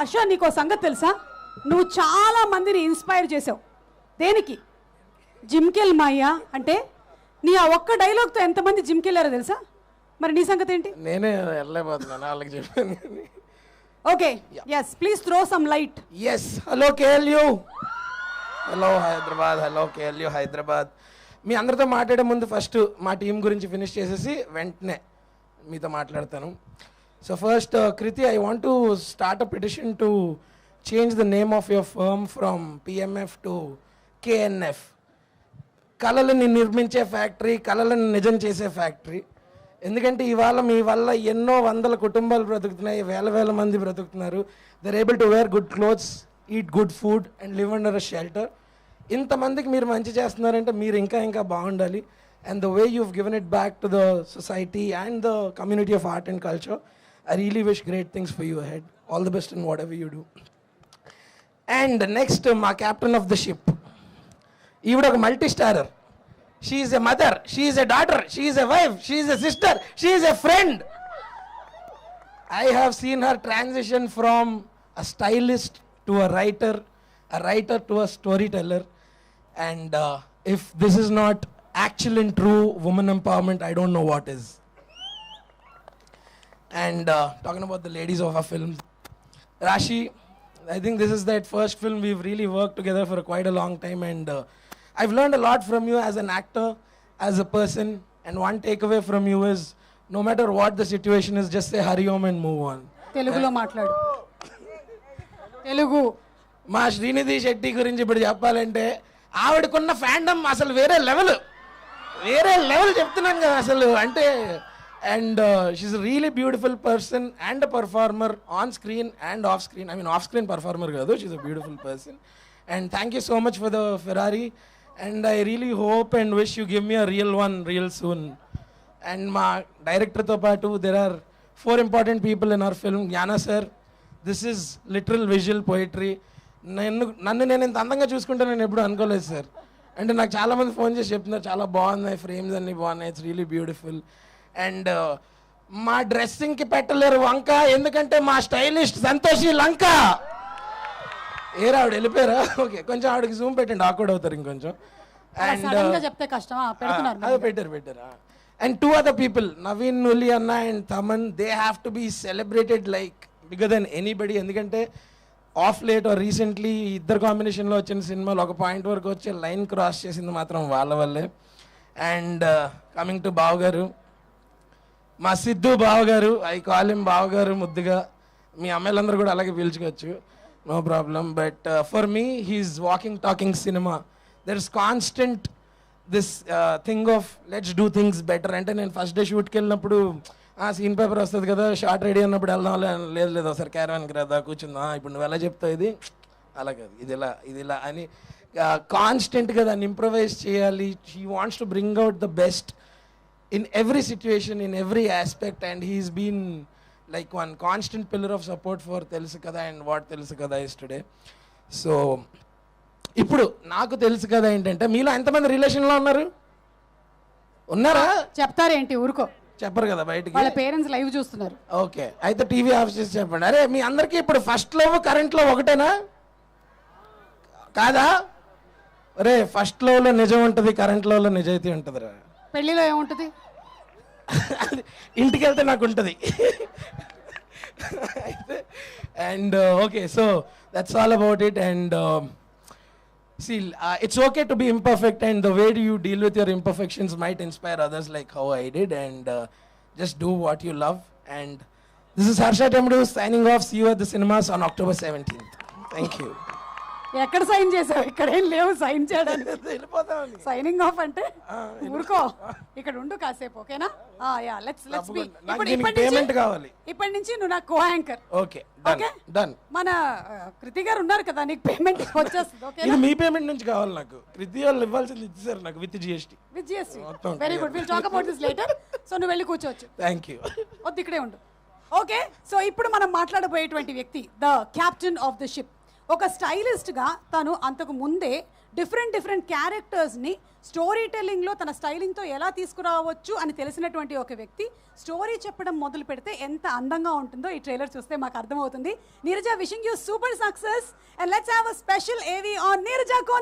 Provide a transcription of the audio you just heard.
హర్ష నీకో సంగతి తెలుసా, నువ్వు చాలా మందిని ఇన్స్పైర్ చేసావు. దేనికి? జిమ్కెల్ మాయ్యా అంటే నీ ఆ ఒక్క డైలాగ్తో ఎంతమంది జిమ్కి వెళ్ళారో తెలుసా? మరి నీ సంగతి ఏంటి? నేనే వెళ్ళలేకపోతున్నాను వాళ్ళకి చెప్పాను. Okay, yes, please throw some light. Yes, hello KLU, hello Hyderabad, hello KLU Hyderabad. మీ అందరితో మాట్లాడే ముందు ఫస్ట్ మా టీం గురించి ఫినిష్ చేసేసి వెంటనే మీతో మాట్లాడతాను. So first Kriti, I want to start a petition to change the name of your firm from PMF to KNF. కళలని నిర్మించే ఫ్యాక్టరీ, కళలను నిజం చేసే ఫ్యాక్టరీ. ఎందుకంటే ఇవాళ మీ వల్ల ఎన్నో వందల కుటుంబాలు బ్రతుకుతున్నాయి, వేల మంది బ్రతుకుతున్నారు. They're able to wear good clothes, eat good food and live under a shelter. ఇంతమందికి మీరు మంచి చేస్తున్నారంటే మీరు ఇంకా బాగుండాలి. And the way you've given it back to the society and the community of art and culture, I really wish great things for you ahead. All the best in whatever you do. And next, my captain of the ship. ఈవిడ ఒక multi starrer. She is a mother, she is a daughter, she is a wife, she is a sister, she is a friend. I have seen her transition from a stylist to a writer to a storyteller. And if this is not actual and true woman empowerment, I don't know what is. And talking about the ladies of our film, Rashi, I think this is that first film we've really worked together for quite a long time, and I've learned a lot from you as an actor, as a person, and one takeaway from you is no matter what the situation is, just say Hari Om and move on. తెలుగులో మాట్లాడు. తెలుగు. మా శ్రీనిధి శెట్టి గురించి ఇప్పుడు చెప్పాలంటే ఆవిడకున్న fandom అసలు వేరే level చెప్తున్నాను కదా అసలు. అంటే and she's really beautiful person and a performer on screen and off screen. I mean off screen performer కాదు, she's a beautiful person. And thank you so much for the Ferrari. And I really hope and wish you give me a real one real soon. And మా డైరెక్టర్తో పాటు there are 4 important people in our film. Gnana sir, this is literal visual poetry. నన్ను నేను ఇంత అందంగా చూసుకుంటే నేను ఎప్పుడు అనుకోలేదు సార్. అంటే నాకు చాలామంది ఫోన్ చేసి చెప్తున్నారు చాలా బాగున్నాయి, ఫ్రేమ్స్ అన్నీ బాగున్నాయి, ఇట్స్ రియలీ బ్యూటిఫుల్. అండ్ మా డ్రెస్సింగ్కి పెట్టలేరు వంక, ఎందుకంటే మా స్టైలిస్ట్ సంతోషి లంక. ఏరా ఆవిడ వెళ్ళిపోయారా? ఓకే, కొంచెం ఆవిడకి జూమ్ పెట్టండి, ఆక్వర్డ్ అవుతారు ఇంకొంచెం. అండ్ చెప్తే కష్టమా? అదే పెట్టారు. And 2 other people, Naveen Nulli Anna and Thaman, they have to be celebrated like bigger than anybody. ఎందుకంటే ఆఫ్ లేట్ ఆర్ రీసెంట్లీ ఇద్దరు కాంబినేషన్లో వచ్చిన సినిమాలు ఒక పాయింట్ వరకు వచ్చి లైన్ క్రాస్ చేసింది మాత్రం వాళ్ళ వల్లే. అండ్ కమింగ్ టు బావగారు, మా సిద్ధు బావగారు, ఐ కాల్ హిమ్ బావగారు ముద్దుగా. మీ అమ్మాయిలందరూ కూడా అలాగే పిలుచుకోవచ్చు, no problem. But for me he's walking talking cinema. There is constant this thing of let's do things better. అంటే నేను ఫస్ట్ డే షూట్కి వెళ్ళినప్పుడు సీన్ పేపర్ వస్తుంది కదా, షార్ట్ రెడీ అన్నప్పుడు వెళ్దాం, లేదు ఒకసారి క్యారవాన్కి రాదా కూర్చుందా, ఇప్పుడు నువ్వు ఎలా చెప్తావు ఇది అలా కాదు, ఇది ఇలా అని కాన్స్టెంట్గా దాన్ని ఇంప్రవైజ్ చేయాలి. She wants to bring out the best in every situation, in every aspect. And he's been like one constant pillar of support for తెలుసు కదా అండ్ వాట్ తెలుసు కదా ఇస్ టుడే. సో ఇప్పుడు నాకు తెలుసు కదా ఏంటంటే మీలో ఎంతమంది రిలేషన్లో ఉన్నారా? చెప్తారేంటి? ఊరుకో, చెప్పరు కదా బయటికి, వాళ్ళ పేరెంట్స్ లైవ్ చూస్తున్నారు. ఓకే, అయితే టీవీ ఆఫ్ చేసి చెప్పండి. అరే మీ అందరికీ ఇప్పుడు ఫస్ట్ లవ్ కరెంట్ లవ్ ఒకటేనా కాదా? అరే ఫస్ట్ లవ్లో నిజం ఉంటుంది, కరెంట్ లవ్లో నిజాయితీ ఉంటుంది రా. పెళ్లిలో ఏముంటుంది? ఇంటికి వెళ్తే నాకు ఉంటుంది. అయితే and okay, so that's all about it. And see, it's okay to be imperfect, and the way you deal with your imperfections might inspire others like how I did. And just do what you love. And this is Harsha Temdu signing off. See you at the cinemas on October 17th. Thank you. ఎక్కడ sign చేసావు? ఇక్కడ ఏం లేవు sign చేయడానికి. Signing off అంటే ఊరుకో, ఇక్కడ ఉండు కాసేపు, ఓకేనా? Yeah, let's be. పేమెంట్ కావాలి. ఇప్పటి నుంచి నువ్వు నాకు కో యాంకర్. Okay, done. మన కృతి గారు ఉన్నారు కదా, నీకు పేమెంట్ వచ్చేస్తుంది, ఓకే? ఇది మీ పేమెంట్ నుంచి కావాలి నాకు. కృతి వాళ్ళు ఇవ్వాల్సింది ఇచ్చేసారు నాకు with GST. Very good, will talk about this later. So నువ్వు వెళ్ళి కూర్చోవచ్చు. Thank you. వద్దు, ఇక్కడే ఉండు. ఓకే, సో ఇప్పుడు మనం మాట్లాడబోయేటువంటి వ్యక్తి the captain of the ship. ఒక స్టైలిస్ట్గా తను అంతకు ముందే డిఫరెంట్ క్యారెక్టర్స్ని స్టోరీ టెల్లింగ్లో తన స్టైలింగ్తో ఎలా తీసుకురావచ్చు అని తెలిసినటువంటి ఒక వ్యక్తి స్టోరీ చెప్పడం మొదలు పెడితే ఎంత అందంగా ఉంటుందో ఈ ట్రైలర్ చూస్తే మాకు అర్థమవుతుంది. Neeraja, wishing you super success and let's have a special ఏవి ఆన్ నీరజ.